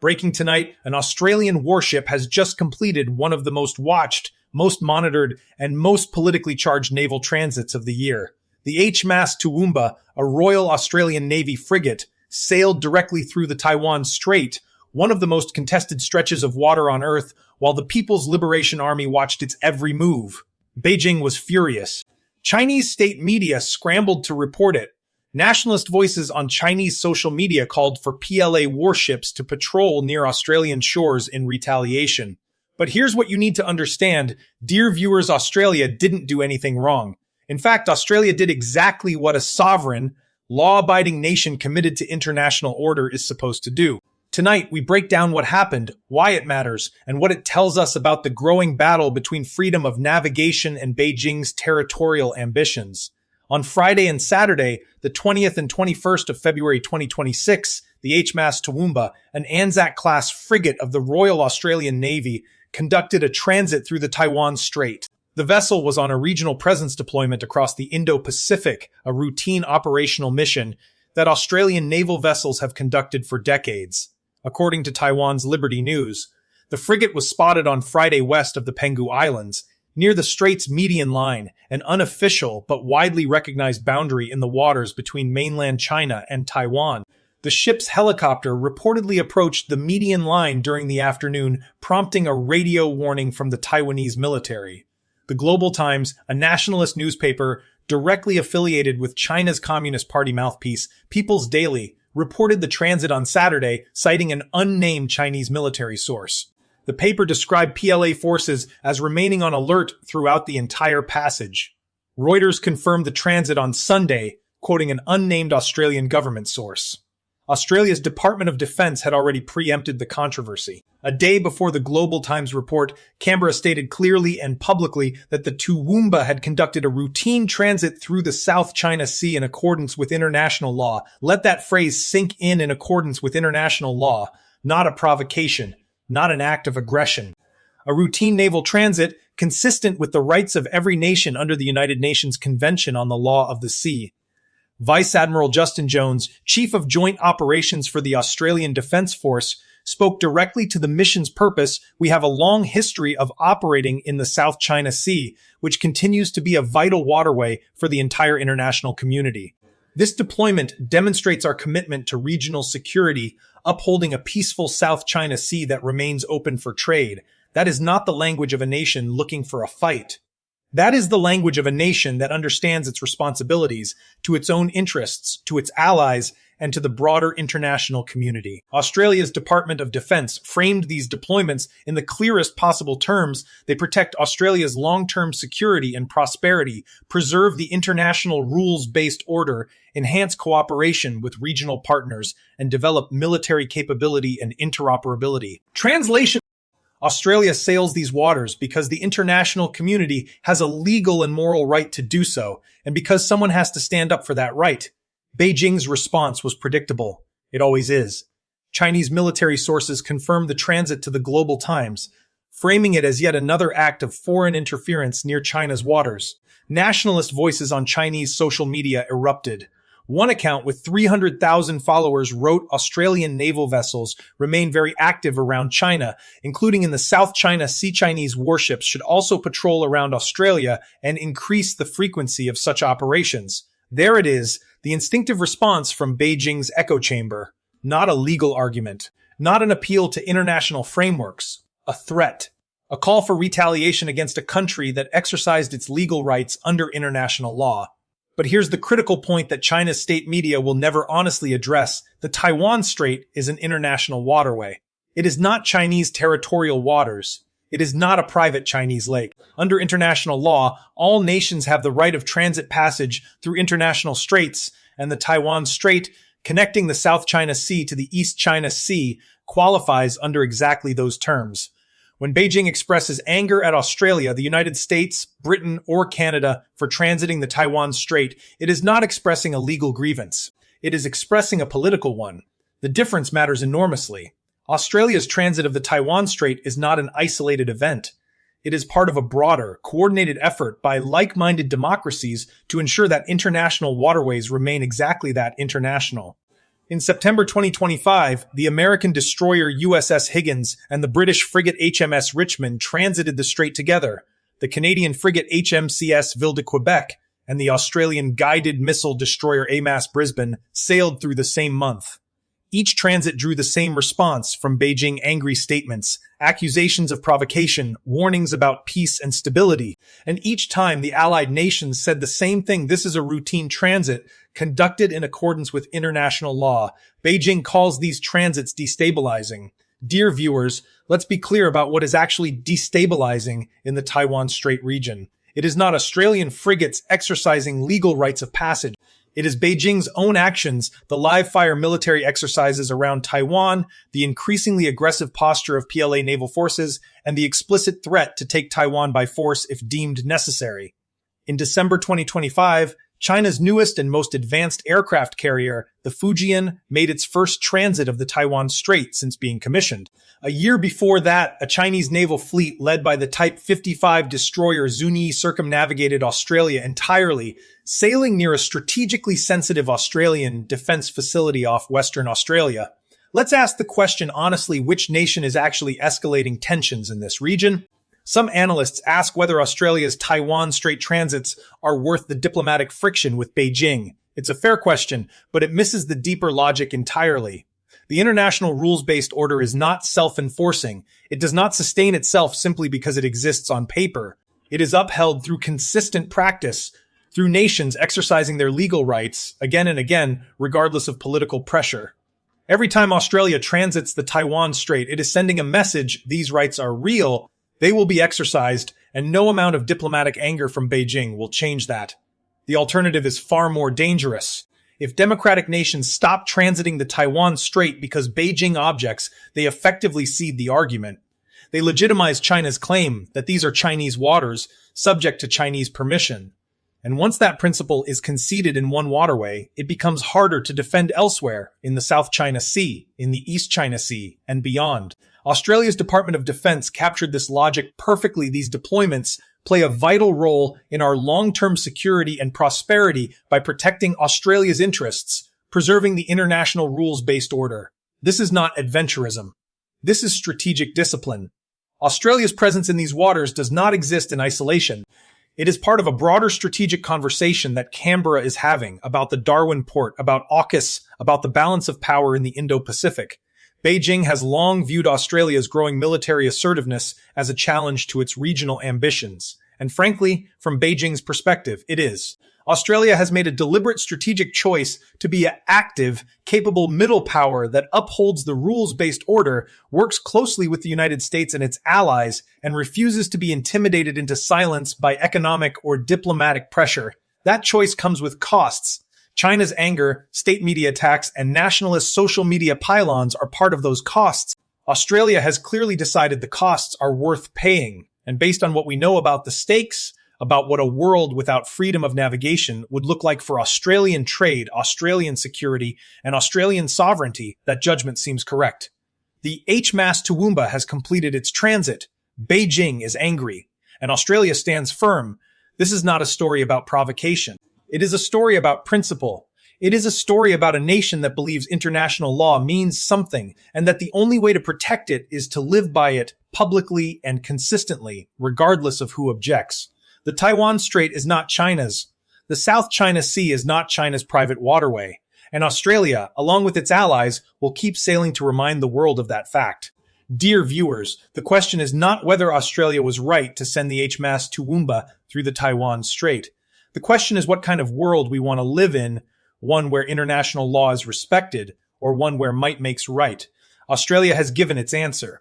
Breaking tonight, an Australian warship has just completed one of the most watched, most monitored, and most politically charged naval transits of the year. The HMAS Toowoomba, a Royal Australian Navy frigate, sailed directly through the Taiwan Strait, one of the most contested stretches of water on Earth, while the People's Liberation Army watched its every move. Beijing was furious. Chinese state media scrambled to report it. Nationalist voices on Chinese social media called for PLA warships to patrol near Australian shores in retaliation. But here's what you need to understand. Dear viewers, Australia didn't do anything wrong. In fact, Australia did exactly what a sovereign, law-abiding nation committed to international order is supposed to do. Tonight, we break down what happened, why it matters, and what it tells us about the growing battle between freedom of navigation and Beijing's territorial ambitions. On Friday and Saturday, the 20th and 21st of February 2026, the HMAS Toowoomba, an Anzac-class frigate of the Royal Australian Navy, conducted a transit through the Taiwan Strait. The vessel was on a regional presence deployment across the Indo-Pacific, a routine operational mission that Australian naval vessels have conducted for decades. According to Taiwan's Liberty News, the frigate was spotted on Friday west of the Penghu Islands, near the strait's median line, an unofficial but widely recognized boundary in the waters between mainland China and Taiwan. The ship's helicopter reportedly approached the median line during the afternoon, prompting a radio warning from the Taiwanese military. The Global Times, a nationalist newspaper directly affiliated with China's Communist Party mouthpiece, People's Daily, reported the transit on Saturday, citing an unnamed Chinese military source. The paper described PLA forces as remaining on alert throughout the entire passage. Reuters confirmed the transit on Sunday, quoting an unnamed Australian government source. Australia's Department of Defence had already preempted the controversy. A day before the Global Times report, Canberra stated clearly and publicly that the Toowoomba had conducted a routine transit through the South China Sea in accordance with international law. Let that phrase sink in accordance with international law, not a provocation, not an act of aggression. A routine naval transit consistent with the rights of every nation under the United Nations Convention on the Law of the Sea. Vice-Admiral Justin Jones, Chief of Joint Operations for the Australian Defence Force, spoke directly to the mission's purpose. We have a long history of operating in the South China Sea, which continues to be a vital waterway for the entire international community. This deployment demonstrates our commitment to regional security, upholding a peaceful South China Sea that remains open for trade. That is not the language of a nation looking for a fight. That is the language of a nation that understands its responsibilities to its own interests, to its allies, and to the broader international community. Australia's Department of Defence framed these deployments in the clearest possible terms. They protect Australia's long-term security and prosperity, preserve the international rules-based order, enhance cooperation with regional partners, and develop military capability and interoperability. Translation: Australia sails these waters because the international community has a legal and moral right to do so, and because someone has to stand up for that right. Beijing's response was predictable. It always is. Chinese military sources confirmed the transit to the Global Times, framing it as yet another act of foreign interference near China's waters. Nationalist voices on Chinese social media erupted. One account with 300,000 followers wrote Australian naval vessels remain very active around China, including in the South China Sea. Chinese warships should also patrol around Australia and increase the frequency of such operations. There it is, the instinctive response from Beijing's echo chamber. Not a legal argument, not an appeal to international frameworks, a threat, a call for retaliation against a country that exercised its legal rights under international law. But here's the critical point that China's state media will never honestly address. The Taiwan Strait is an international waterway. It is not Chinese territorial waters. It is not a private Chinese lake. Under international law, all nations have the right of transit passage through international straits, and the Taiwan Strait, connecting the South China Sea to the East China Sea, qualifies under exactly those terms. When Beijing expresses anger at Australia, the United States, Britain, or Canada for transiting the Taiwan Strait, it is not expressing a legal grievance. It is expressing a political one. The difference matters enormously. Australia's transit of the Taiwan Strait is not an isolated event. It is part of a broader, coordinated effort by like-minded democracies to ensure that international waterways remain exactly that, international. In September 2025, the American destroyer USS Higgins and the British frigate HMS Richmond transited the strait together. The Canadian frigate HMCS Ville de Quebec and the Australian guided missile destroyer HMAS Brisbane sailed through the same month. Each transit drew the same response from Beijing: angry statements, accusations of provocation, warnings about peace and stability. And each time the Allied nations said the same thing: this is a routine transit conducted in accordance with international law. Beijing calls these transits destabilizing. Dear viewers, let's be clear about what is actually destabilizing in the Taiwan Strait region. It is not Australian frigates exercising legal rights of passage. It is Beijing's own actions, the live-fire military exercises around Taiwan, the increasingly aggressive posture of PLA naval forces, and the explicit threat to take Taiwan by force if deemed necessary. In December 2025, China's newest and most advanced aircraft carrier, the Fujian, made its first transit of the Taiwan Strait since being commissioned. A year before that, a Chinese naval fleet led by the Type 55 destroyer Zunyi circumnavigated Australia entirely, sailing near a strategically sensitive Australian defense facility off Western Australia. Let's ask the question honestly: which nation is actually escalating tensions in this region? Some analysts ask whether Australia's Taiwan Strait transits are worth the diplomatic friction with Beijing. It's a fair question, but it misses the deeper logic entirely. The international rules-based order is not self-enforcing. It does not sustain itself simply because it exists on paper. It is upheld through consistent practice, through nations exercising their legal rights again and again, regardless of political pressure. Every time Australia transits the Taiwan Strait, it is sending a message: these rights are real, they will be exercised, and no amount of diplomatic anger from Beijing will change that. The alternative is far more dangerous. If democratic nations stop transiting the Taiwan Strait because Beijing objects, they effectively cede the argument. They legitimize China's claim that these are Chinese waters, subject to Chinese permission. And once that principle is conceded in one waterway, it becomes harder to defend elsewhere, in the South China Sea, in the East China Sea, and beyond. Australia's Department of Defense captured this logic perfectly. These deployments play a vital role in our long-term security and prosperity by protecting Australia's interests, preserving the international rules-based order. This is not adventurism. This is strategic discipline. Australia's presence in these waters does not exist in isolation. It is part of a broader strategic conversation that Canberra is having about the Darwin port, about AUKUS, about the balance of power in the Indo-Pacific. Beijing has long viewed Australia's growing military assertiveness as a challenge to its regional ambitions. And frankly, from Beijing's perspective, it is. Australia has made a deliberate strategic choice to be an active, capable middle power that upholds the rules-based order, works closely with the United States and its allies, and refuses to be intimidated into silence by economic or diplomatic pressure. That choice comes with costs. China's anger, state media attacks, and nationalist social media pylons are part of those costs. Australia has clearly decided the costs are worth paying. And based on what we know about the stakes, about what a world without freedom of navigation would look like for Australian trade, Australian security, and Australian sovereignty, that judgment seems correct. The HMAS Toowoomba has completed its transit. Beijing is angry, and Australia stands firm. This is not a story about provocation. It is a story about principle. It is a story about a nation that believes international law means something, and that the only way to protect it is to live by it publicly and consistently, regardless of who objects. The Taiwan Strait is not China's. The South China Sea is not China's private waterway. And Australia, along with its allies, will keep sailing to remind the world of that fact. Dear viewers, the question is not whether Australia was right to send the HMAS Toowoomba through the Taiwan Strait. The question is what kind of world we want to live in, one where international law is respected, or one where might makes right. Australia has given its answer.